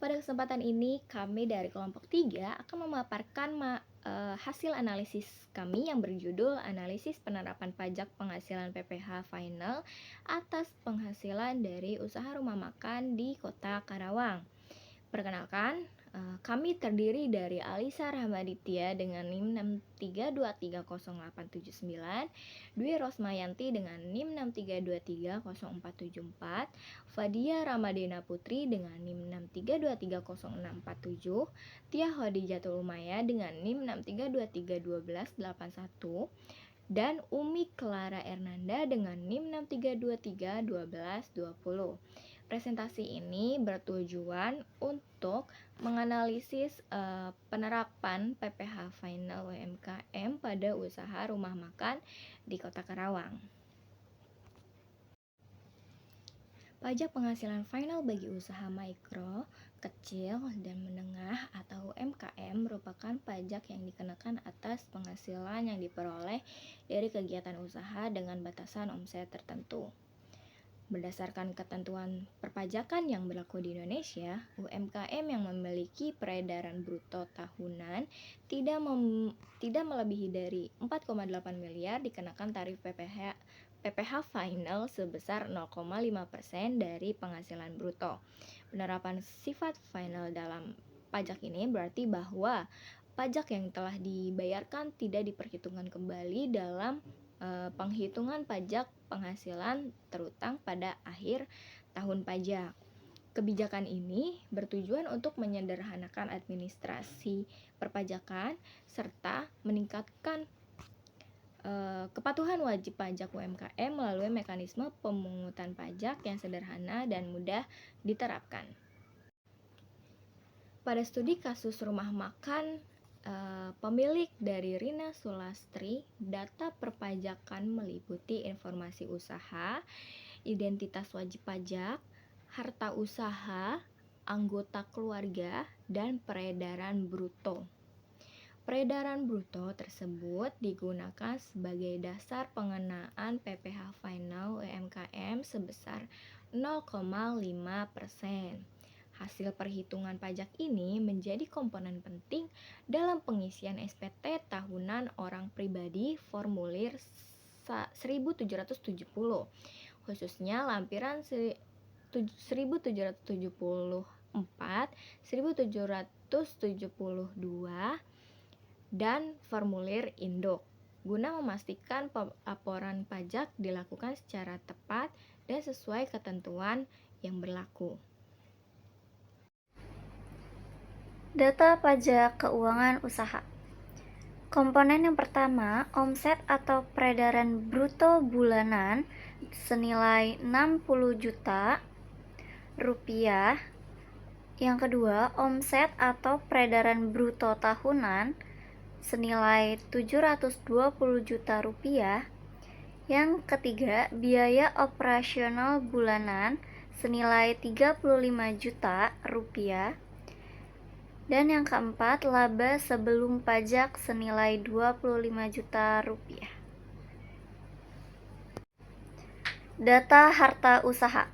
Pada kesempatan ini, kami dari kelompok 3 akan memaparkan hasil analisis kami yang berjudul Analisis Penerapan Pajak Penghasilan PPh Final atas penghasilan dari usaha rumah makan di Kota Karawang. Perkenalkan, kami terdiri dari Alisa Rahmaditya dengan NIM 6323089, Dwi Rosmayanti dengan NIM 632300474, Fadia Ramadena Putri dengan NIM 632300647, Tia Khadijatul Umaya dengan NIM 632312181, dan Umi Clara Ernanda dengan NIM 6323120. Presentasi ini bertujuan untuk menganalisis penerapan PPh Final UMKM pada usaha rumah makan di Kota Karawang. Pajak penghasilan final bagi usaha mikro, kecil, dan menengah atau UMKM merupakan pajak yang dikenakan atas penghasilan yang diperoleh dari kegiatan usaha dengan batasan omset tertentu. Berdasarkan ketentuan perpajakan yang berlaku di Indonesia, UMKM yang memiliki peredaran bruto tahunan tidak melebihi dari 4,8 miliar dikenakan tarif PPh final sebesar 0,5% dari penghasilan bruto. Penerapan sifat final dalam pajak ini berarti bahwa pajak yang telah dibayarkan tidak diperhitungkan kembali dalam penghitungan pajak penghasilan terutang pada akhir tahun pajak. Kebijakan ini bertujuan untuk menyederhanakan administrasi perpajakan serta meningkatkan kepatuhan wajib pajak UMKM melalui mekanisme pemungutan pajak yang sederhana dan mudah diterapkan. Pada studi kasus rumah makan pemilik dari Rina Sulastri, data perpajakan meliputi informasi usaha, identitas wajib pajak, harta usaha, anggota keluarga, dan peredaran bruto. Peredaran bruto tersebut digunakan sebagai dasar pengenaan PPh final UMKM sebesar 0,5%. Hasil perhitungan pajak ini menjadi komponen penting dalam pengisian SPT tahunan orang pribadi formulir 1770, khususnya lampiran 1774, 1772, dan formulir induk, guna memastikan laporan pajak dilakukan secara tepat dan sesuai ketentuan yang berlaku. Data pajak keuangan usaha. Komponen yang pertama, omset atau peredaran bruto bulanan senilai 60 juta rupiah. Yang kedua, omset atau peredaran bruto tahunan senilai 720 juta rupiah. Yang ketiga, biaya operasional bulanan senilai 35 juta rupiah. Dan yang keempat, laba sebelum pajak senilai 25 juta rupiah. Data harta usaha.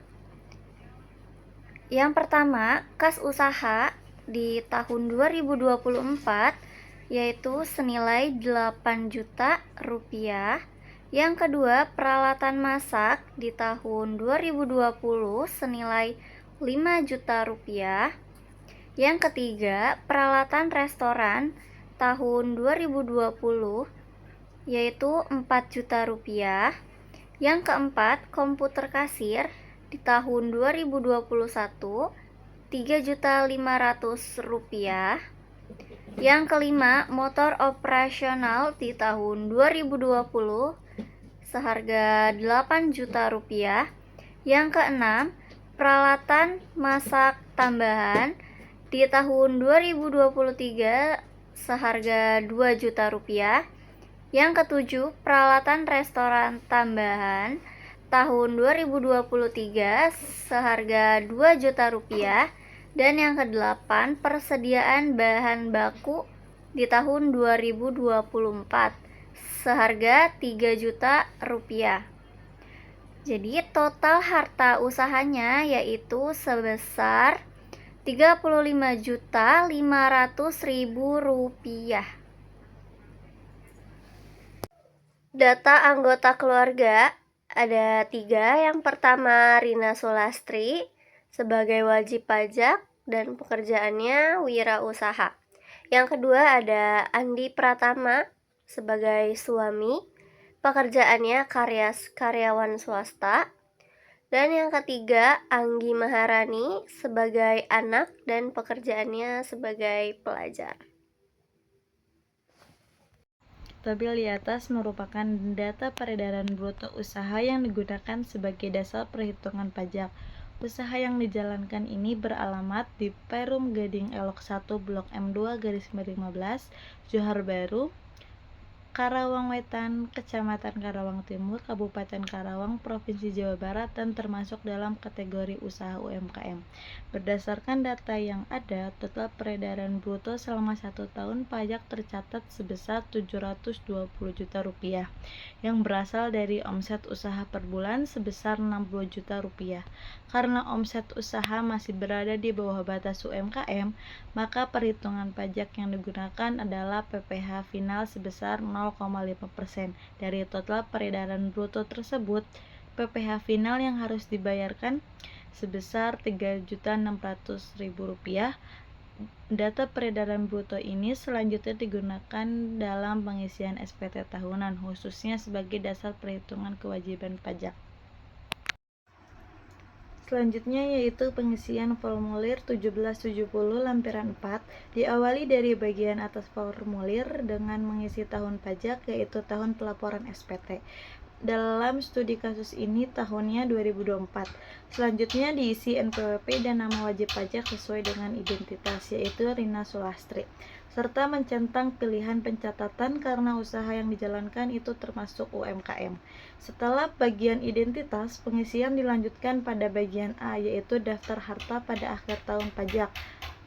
Yang pertama, kas usaha di tahun 2024 yaitu senilai 8 juta rupiah. Yang kedua, peralatan masak di tahun 2020 senilai 5 juta rupiah. Yang ketiga, peralatan restoran tahun 2020 yaitu 4 juta rupiah. Yang keempat, komputer kasir di tahun 2021 3.500.000 rupiah. Yang kelima, motor operasional di tahun 2020 seharga 8 juta rupiah. Yang keenam, peralatan masak tambahan di tahun 2023 seharga 2 juta rupiah. Yang ketujuh, peralatan restoran tambahan tahun 2023 seharga 2 juta rupiah. Dan yang kedelapan, persediaan bahan baku di tahun 2024 seharga 3 juta rupiah. Jadi total harta usahanya yaitu sebesar Rp35.500.000. Data anggota keluarga ada 3. Yang pertama, Rina Sulastri sebagai wajib pajak dan pekerjaannya wirausaha. Yang kedua ada Andi Pratama sebagai suami, pekerjaannya karyawan swasta. Dan yang ketiga, Anggi Maharani sebagai anak dan pekerjaannya sebagai pelajar. Tabel di atas merupakan data peredaran bruto usaha yang digunakan sebagai dasar perhitungan pajak. Usaha yang dijalankan ini beralamat di Perum Gading Elok 1 Blok M2/15, Johar Baru, Karawang Wetan, Kecamatan Karawang Timur, Kabupaten Karawang, Provinsi Jawa Barat, dan termasuk dalam kategori usaha UMKM. Berdasarkan data yang ada, total peredaran bruto selama 1 tahun pajak tercatat sebesar Rp720 juta, yang berasal dari omset usaha per bulan sebesar Rp60 juta. Karena omset usaha masih berada di bawah batas UMKM, maka perhitungan pajak yang digunakan adalah PPh final sebesar 0,5% dari total peredaran bruto tersebut. PPh final yang harus dibayarkan sebesar Rp3.600.000. Data peredaran bruto ini selanjutnya digunakan dalam pengisian SPT tahunan, khususnya sebagai dasar perhitungan kewajiban pajak. Selanjutnya yaitu pengisian formulir 1770 lampiran 4. Diawali dari bagian atas formulir dengan mengisi tahun pajak, yaitu tahun pelaporan SPT. Dalam studi kasus ini tahunnya 2024. Selanjutnya diisi NPWP dan nama wajib pajak sesuai dengan identitas, yaitu Rina Sulastri, serta mencentang pilihan pencatatan karena usaha yang dijalankan itu termasuk UMKM. Setelah bagian identitas, pengisian dilanjutkan pada bagian A, yaitu daftar harta pada akhir tahun pajak.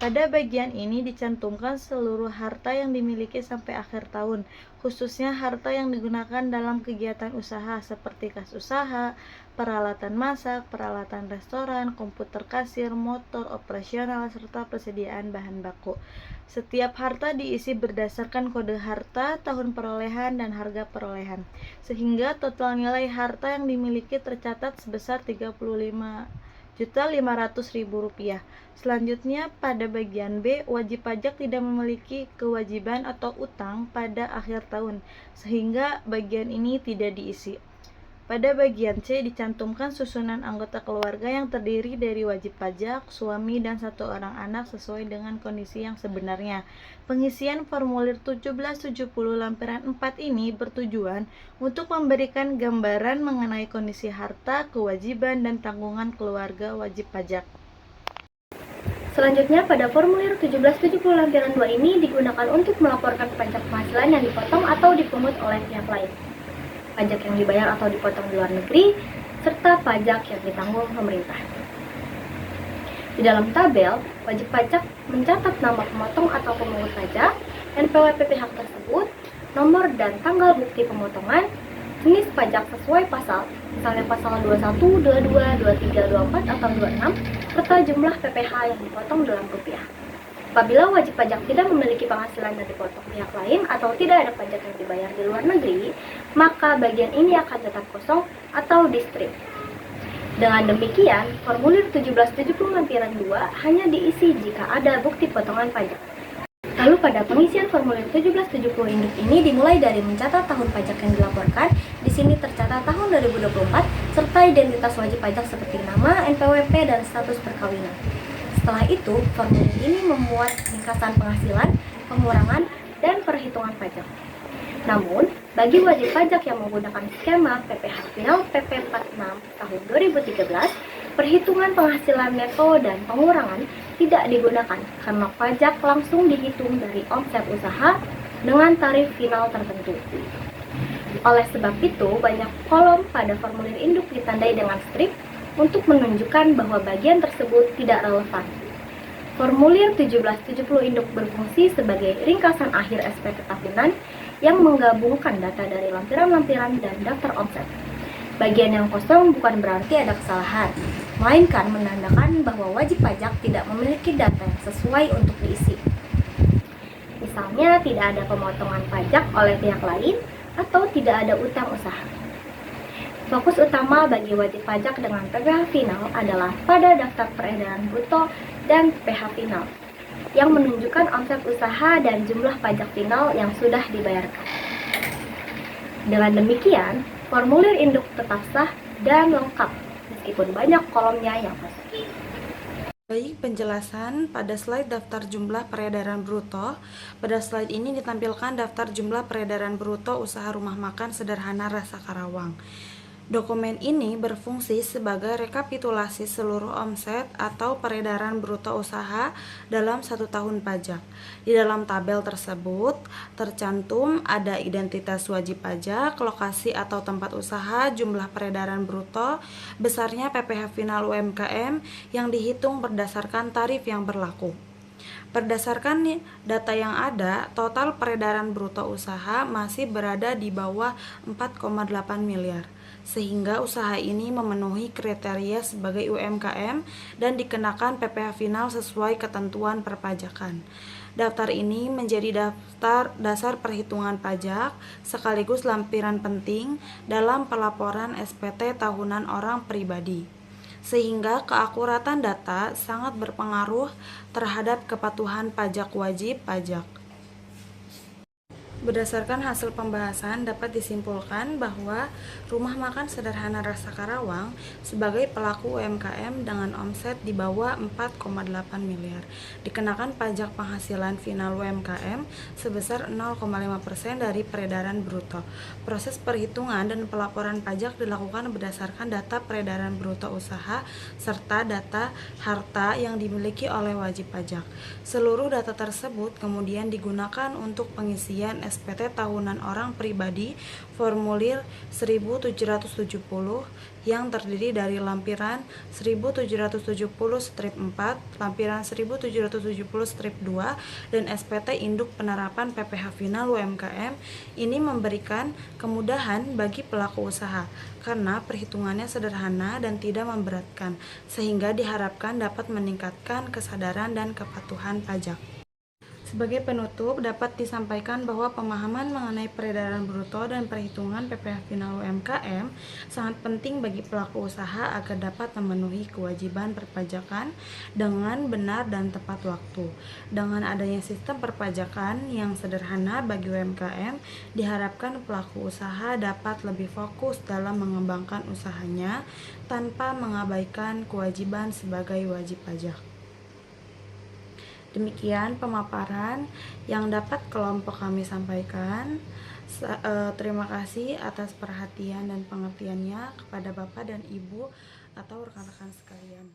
Pada bagian ini dicantumkan seluruh harta yang dimiliki sampai akhir tahun, khususnya harta yang digunakan dalam kegiatan usaha seperti kas usaha, peralatan masak, peralatan restoran, komputer kasir, motor operasional, serta persediaan bahan baku. Setiap harta diisi berdasarkan kode harta, tahun perolehan, dan harga perolehan, sehingga total nilai harta yang dimiliki tercatat sebesar Rp35.500.000. Selanjutnya pada bagian B, wajib pajak tidak memiliki kewajiban atau utang pada akhir tahun, sehingga bagian ini tidak diisi. Pada bagian C dicantumkan susunan anggota keluarga yang terdiri dari wajib pajak, suami, dan 1 orang anak sesuai dengan kondisi yang sebenarnya. Pengisian formulir 1770 lampiran 4 ini bertujuan untuk memberikan gambaran mengenai kondisi harta, kewajiban, dan tanggungan keluarga wajib pajak. Selanjutnya, pada formulir 1770 lampiran 2 ini digunakan untuk melaporkan pajak penghasilan yang dipotong atau dipungut oleh pihak lain, pajak yang dibayar atau dipotong di luar negeri, serta pajak yang ditanggung pemerintah. Di dalam tabel, wajib pajak mencatat nama pemotong atau pemungut pajak, NPWP pihak tersebut, nomor dan tanggal bukti pemotongan, jenis pajak sesuai pasal, misalnya pasal 21, 22, 23, 24, atau 26, serta jumlah PPh yang dipotong dalam rupiah. Apabila wajib pajak tidak memiliki penghasilan yang dipotong pihak lain atau tidak ada pajak yang dibayar di luar negeri, maka bagian ini akan tetap kosong atau di-strip. Dengan demikian, formulir 1770 lampiran 2 hanya diisi jika ada bukti potongan pajak. Lalu pada pengisian formulir 1770 induk ini dimulai dari mencatat tahun pajak yang dilaporkan. Di sini tercatat tahun 2024 serta identitas wajib pajak seperti nama, NPWP, dan status perkawinan. Setelah itu, formulir ini memuat ringkasan penghasilan, pengurangan, dan perhitungan pajak. Namun, bagi wajib pajak yang menggunakan skema PPh final PP 46 tahun 2013, perhitungan penghasilan neto dan pengurangan tidak digunakan karena pajak langsung dihitung dari omset usaha dengan tarif final tertentu. Oleh sebab itu, banyak kolom pada formulir induk ditandai dengan strip untuk menunjukkan bahwa bagian tersebut tidak relevan. Formulir 1770 induk berfungsi sebagai ringkasan akhir SPT tahunan yang menggabungkan data dari lampiran-lampiran dan daftar omset. Bagian yang kosong bukan berarti ada kesalahan. melainkan menandakan bahwa wajib pajak tidak memiliki data yang sesuai untuk diisi. Misalnya, tidak ada pemotongan pajak oleh pihak lain atau tidak ada utang usaha. Fokus utama bagi wajib pajak dengan PPh final adalah pada daftar peredaran bruto dan PPh final, yang menunjukkan omset usaha dan jumlah pajak final yang sudah dibayarkan. Dengan demikian, formulir induk tetap sah dan lengkap, meskipun banyak kolomnya yang kosong. Baik, penjelasan pada slide daftar jumlah peredaran bruto. Pada slide ini ditampilkan daftar jumlah peredaran bruto usaha rumah makan sederhana Rasa Karawang. Dokumen ini berfungsi sebagai rekapitulasi seluruh omset atau peredaran bruto usaha dalam 1 tahun pajak. Di dalam tabel tersebut tercantum ada identitas wajib pajak, lokasi atau tempat usaha, jumlah peredaran bruto, besarnya PPh final UMKM yang dihitung berdasarkan tarif yang berlaku. Berdasarkan data yang ada, total peredaran bruto usaha masih berada di bawah 4,8 miliar. Sehingga usaha ini memenuhi kriteria sebagai UMKM dan dikenakan PPh final sesuai ketentuan perpajakan. Daftar ini menjadi daftar dasar perhitungan pajak sekaligus lampiran penting dalam pelaporan SPT tahunan orang pribadi. Sehingga keakuratan data sangat berpengaruh terhadap kepatuhan pajak wajib pajak. Berdasarkan hasil pembahasan dapat disimpulkan bahwa Rumah Makan Sederhana Rasa Karawang sebagai pelaku UMKM dengan omset di bawah 4,8 miliar dikenakan pajak penghasilan final UMKM sebesar 0,5% dari peredaran bruto. Proses perhitungan dan pelaporan pajak dilakukan berdasarkan data peredaran bruto usaha serta data harta yang dimiliki oleh wajib pajak. Seluruh data tersebut kemudian digunakan untuk pengisian SPT tahunan orang pribadi formulir 1770 yang terdiri dari lampiran 1770-4, lampiran 1770-2, dan SPT induk penerapan PPh final UMKM. Ini memberikan kemudahan bagi pelaku usaha karena perhitungannya sederhana dan tidak memberatkan, sehingga diharapkan dapat meningkatkan kesadaran dan kepatuhan pajak. Sebagai penutup, dapat disampaikan bahwa pemahaman mengenai peredaran bruto dan perhitungan PPh final UMKM sangat penting bagi pelaku usaha agar dapat memenuhi kewajiban perpajakan dengan benar dan tepat waktu. Dengan adanya sistem perpajakan yang sederhana bagi UMKM, diharapkan pelaku usaha dapat lebih fokus dalam mengembangkan usahanya tanpa mengabaikan kewajiban sebagai wajib pajak. Demikian pemaparan yang dapat kelompok kami sampaikan. Terima kasih atas perhatian dan pengertiannya kepada Bapak dan Ibu atau rekan-rekan sekalian.